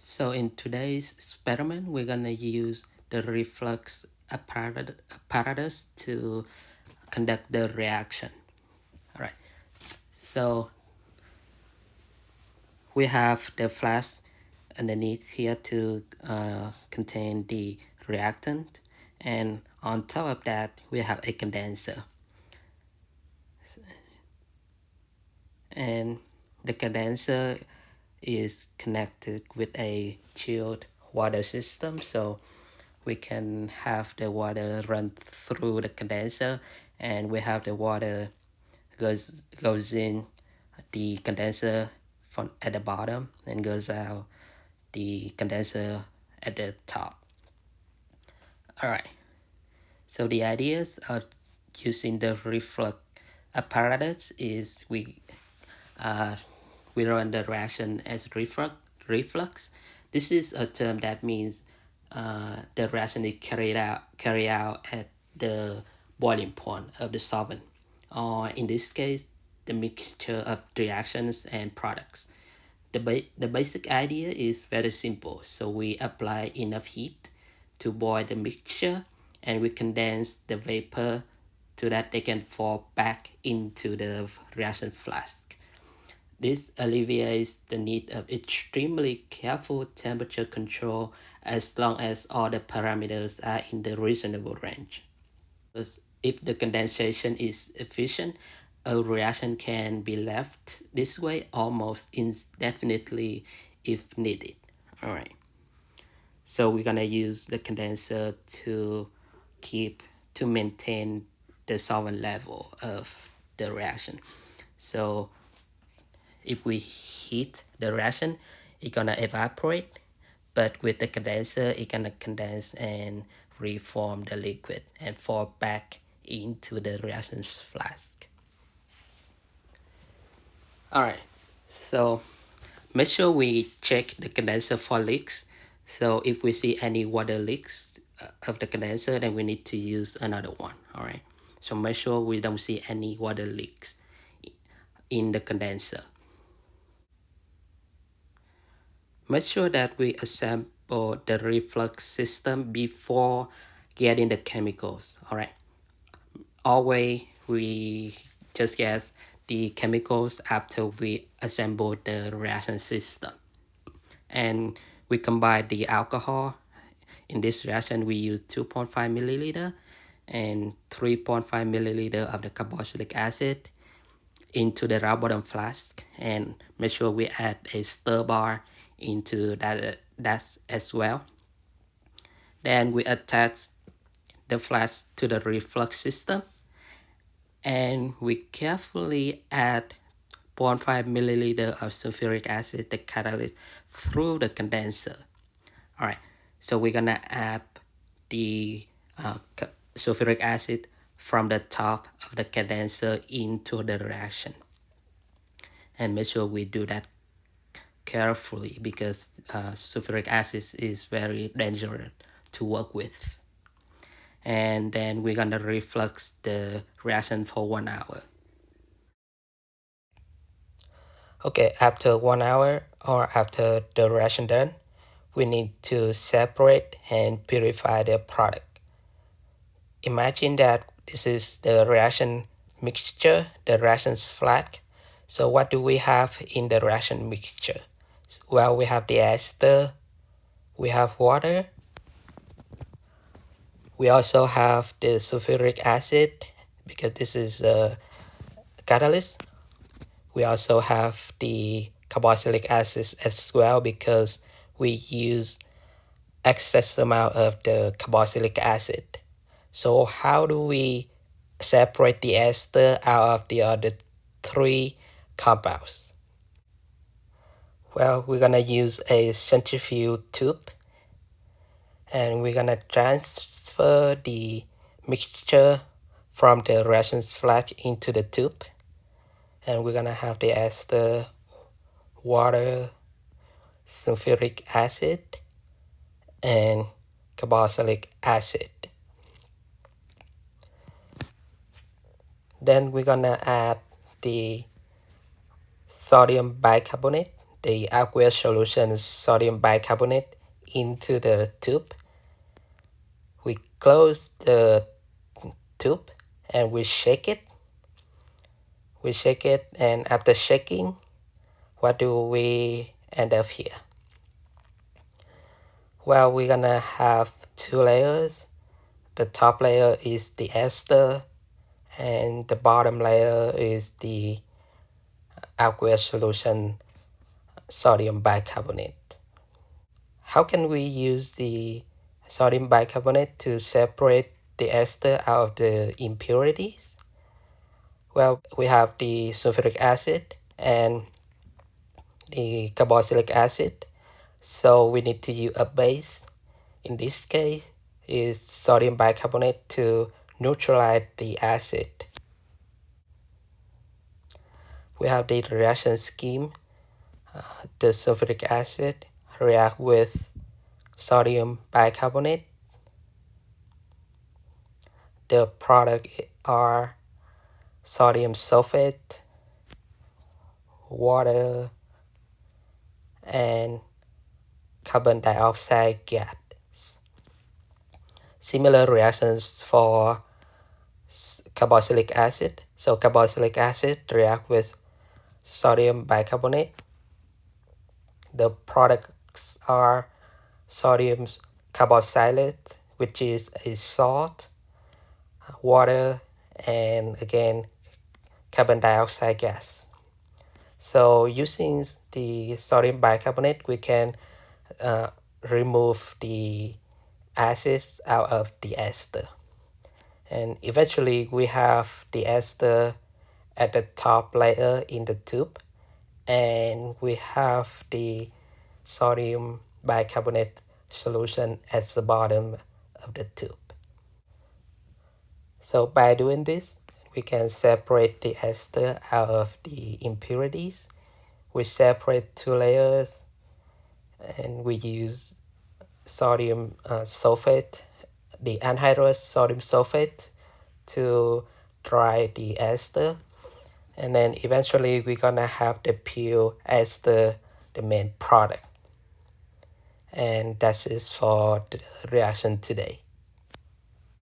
So in today's experiment, we're gonna use the reflux apparatus to conduct the reaction. All right. So we have the flask underneath here to contain the reactant, and on top of that we have a condenser, and the condenser is connected with a chilled water system, so we can have the water run through the condenser, and we have the water goes in the condenser from at the bottom and goes out the condenser at the top. All right, so the ideas of using the reflux apparatus is we run the reaction as reflux. This is a term that means the reaction is carried out at the boiling point of the solvent, or in this case, the mixture of reactions and products. The basic idea is very simple. So we apply enough heat to boil the mixture, and we condense the vapor so that they can fall back into the reaction flask. This alleviates the need of extremely careful temperature control as long as all the parameters are in the reasonable range. Because if the condensation is efficient, a reaction can be left this way almost indefinitely if needed. All right. So we're gonna use the condenser to maintain the solvent level of the reaction. So if we heat the reaction, it's gonna evaporate, but with the condenser, it's gonna condense and reform the liquid and fall back into the reaction flask. All right, so make sure we check the condenser for leaks. So if we see any water leaks of the condenser, then we need to use another one. All right, so make sure we don't see any water leaks in the condenser. Make sure that we assemble the reflux system before getting the chemicals. All right, always we just get the chemicals after we assemble the reaction system, and we combine the alcohol. In this reaction we use 2.5 milliliter and 3.5 milliliter of the carboxylic acid into the rock bottom flask, and make sure we add a stir bar into that as well. Then we attach the flask to the reflux system, and we carefully add 0.5 milliliter of sulfuric acid, the catalyst, through the condenser. All right, so we're gonna add the sulfuric acid from the top of the condenser into the reaction, and make sure we do that carefully because sulfuric acid is very dangerous to work with. And then we're gonna reflux the reaction for 1 hour. Okay, after 1 hour or after the reaction done, we need to separate and purify the product. Imagine that this is the reaction mixture, the reaction flask. So what do we have in the reaction mixture? Well, we have the ester, we have water, we also have the sulfuric acid because this is a catalyst. We also have the carboxylic acid as well because we use excess amount of the carboxylic acid. So how do we separate the ester out of the other three compounds? Well, we're gonna use a centrifuge tube, and we're gonna transfer the mixture from the reaction flask into the tube, and we're gonna have the ester, water, sulfuric acid, and carboxylic acid. Then we're gonna add the sodium bicarbonate, the aqueous solution sodium bicarbonate into the tube. We close the tube and we shake it. And after shaking, what do we end up here? Well, we're gonna have two layers. The top layer is the ester, and the bottom layer is the aqueous solution sodium bicarbonate. How can we use the sodium bicarbonate to separate the ester out of the impurities? Well, we have the sulfuric acid and the carboxylic acid, so we need to use a base. In this case, is sodium bicarbonate to neutralize the acid. We have the reaction scheme. The sulfuric acid react with sodium bicarbonate. The product are sodium sulfate, water, and carbon dioxide gas. Similar reactions for carboxylic acid. So carboxylic acid react with sodium bicarbonate. The products are sodium carboxylate, which is a salt, water, and again carbon dioxide gas. So using the sodium bicarbonate, we can remove the acids out of the ester. And eventually we have the ester at the top layer in the tube, and we have the sodium bicarbonate solution at the bottom of the tube. So by doing this, we can separate the ester out of the impurities. We separate two layers, and we use sodium sulfate, the anhydrous sodium sulfate, to dry the ester. And then eventually we're gonna have the pure ester, the main product. And that's it for the reaction today.